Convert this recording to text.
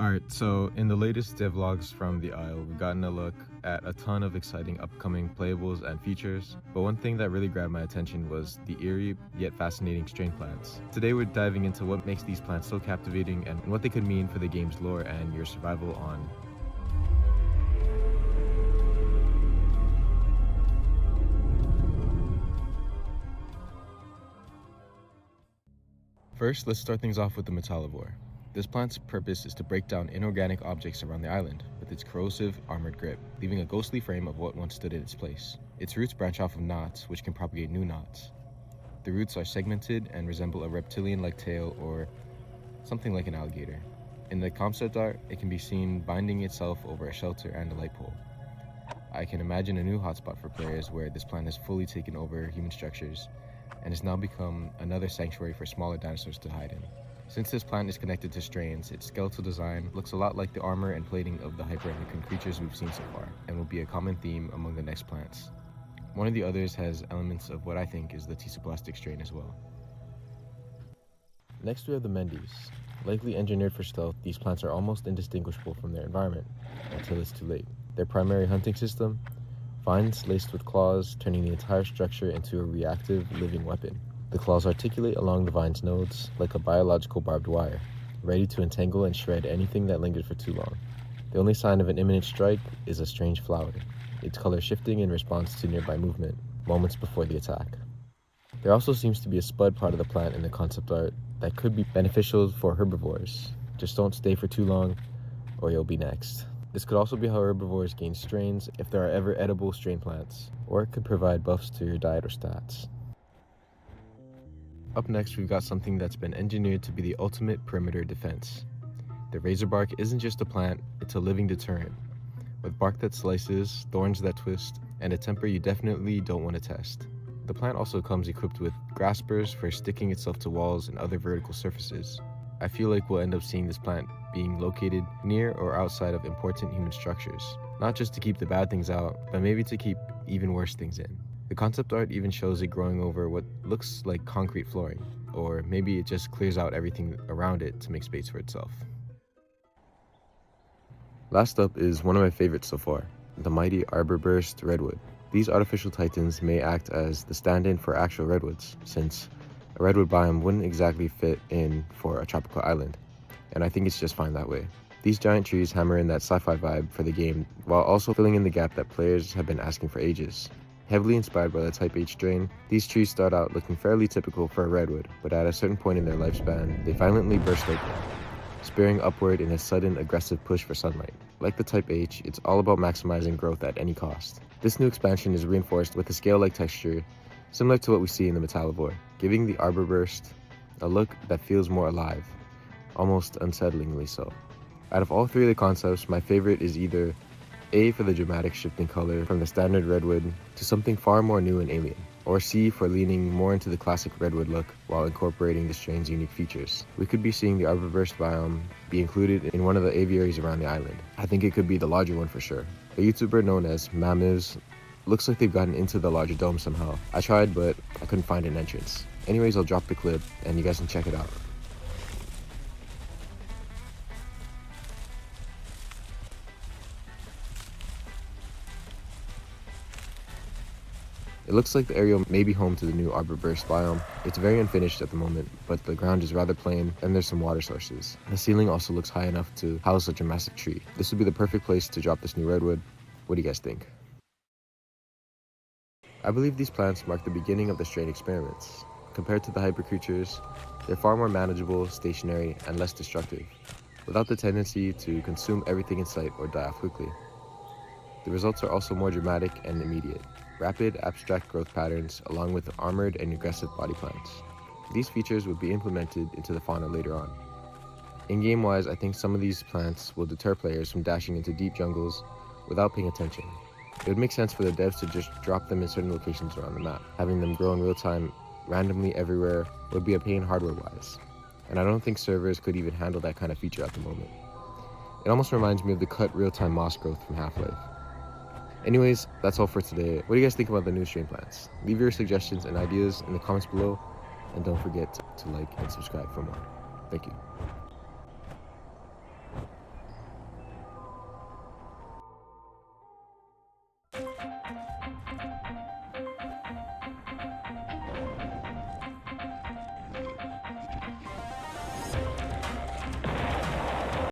Alright, so in the latest devlogs from the Isle, we've gotten a look at a ton of exciting upcoming playables and features, but one thing that really grabbed my attention was the eerie yet fascinating strain plants. Today we're diving into what makes these plants so captivating and what they could mean for the game's lore and your survival on. First, let's start things off with the Metallivore. This plant's purpose is to break down inorganic objects around the island with its corrosive, armored grip, leaving a ghostly frame of what once stood in its place. Its roots branch off of knots, which can propagate new knots. The roots are segmented and resemble a reptilian-like tail or something like an alligator. In the concept art, it can be seen binding itself over a shelter and a light pole. I can imagine a new hotspot for players where this plant has fully taken over human structures and has now become another sanctuary for smaller dinosaurs to hide in. Since this plant is connected to strains, its skeletal design looks a lot like the armor and plating of the hyper-endocrine creatures we've seen so far, and will be a common theme among the next plants. One of the others has elements of what I think is the tesoplastic strain as well. Next we have the Mendys. Likely engineered for stealth, these plants are almost indistinguishable from their environment, until it's too late. Their primary hunting system? Vines laced with claws, turning the entire structure into a reactive, living weapon. The claws articulate along the vine's nodes like a biological barbed wire, ready to entangle and shred anything that lingered for too long. The only sign of an imminent strike is a strange flower, its color shifting in response to nearby movement, moments before the attack. There also seems to be a spud part of the plant in the concept art that could be beneficial for herbivores. Just don't stay for too long, or you'll be next. This could also be how herbivores gain strains if there are ever edible strain plants, or it could provide buffs to your diet or stats. Up next, we've got something that's been engineered to be the ultimate perimeter defense. The Razorbark isn't just a plant, it's a living deterrent. With bark that slices, thorns that twist, and a temper you definitely don't want to test. The plant also comes equipped with graspers for sticking itself to walls and other vertical surfaces. I feel like we'll end up seeing this plant being located near or outside of important human structures. Not just to keep the bad things out, but maybe to keep even worse things in. The concept art even shows it growing over what looks like concrete flooring, or maybe it just clears out everything around it to make space for itself. Last up is one of my favorites so far, the mighty Arbourburst Redwood. These artificial titans may act as the stand-in for actual redwoods, since a redwood biome wouldn't exactly fit in for a tropical island, and I think it's just fine that way. These giant trees hammer in that sci-fi vibe for the game, while also filling in the gap that players have been asking for ages. Heavily inspired by the Type H strain, these trees start out looking fairly typical for a redwood, but at a certain point in their lifespan, they violently burst open, spearing upward in a sudden, aggressive push for sunlight. Like the Type H, it's all about maximizing growth at any cost. This new expansion is reinforced with a scale-like texture, similar to what we see in the Metallivore, giving the Arbourburst a look that feels more alive, almost unsettlingly so. Out of all three of the concepts, my favorite is either A for the dramatic shift in color from the standard redwood to something far more new and alien, or C for leaning more into the classic redwood look while incorporating the strain's unique features. We could be seeing the Arbourburst biome be included in one of the aviaries around the island. I think it could be the larger one for sure. A YouTuber known as Mamivs looks like they've gotten into the larger dome somehow. I tried, but I couldn't find an entrance. Anyways, I'll drop the clip and you guys can check it out. It looks like the area may be home to the new Arbourburst biome. It's very unfinished at the moment, but the ground is rather plain and there's some water sources. The ceiling also looks high enough to house such a massive tree. This would be the perfect place to drop this new redwood. What do you guys think? I believe these plants mark the beginning of the strain experiments. Compared to the hyper creatures, they're far more manageable, stationary, and less destructive, without the tendency to consume everything in sight or die off quickly. The results are also more dramatic and immediate. Rapid, abstract growth patterns, along with armored and aggressive body plans. These features would be implemented into the fauna later on. In-game wise, I think some of these plants will deter players from dashing into deep jungles without paying attention. It would make sense for the devs to just drop them in certain locations around the map. Having them grow in real time, randomly everywhere, would be a pain hardware-wise. And I don't think servers could even handle that kind of feature at the moment. It almost reminds me of the cut real-time moss growth from Half-Life. Anyways, that's all for today. What do you guys think about the new strain plants? Leave your suggestions and ideas in the comments below, and don't forget to like and subscribe for more. Thank you.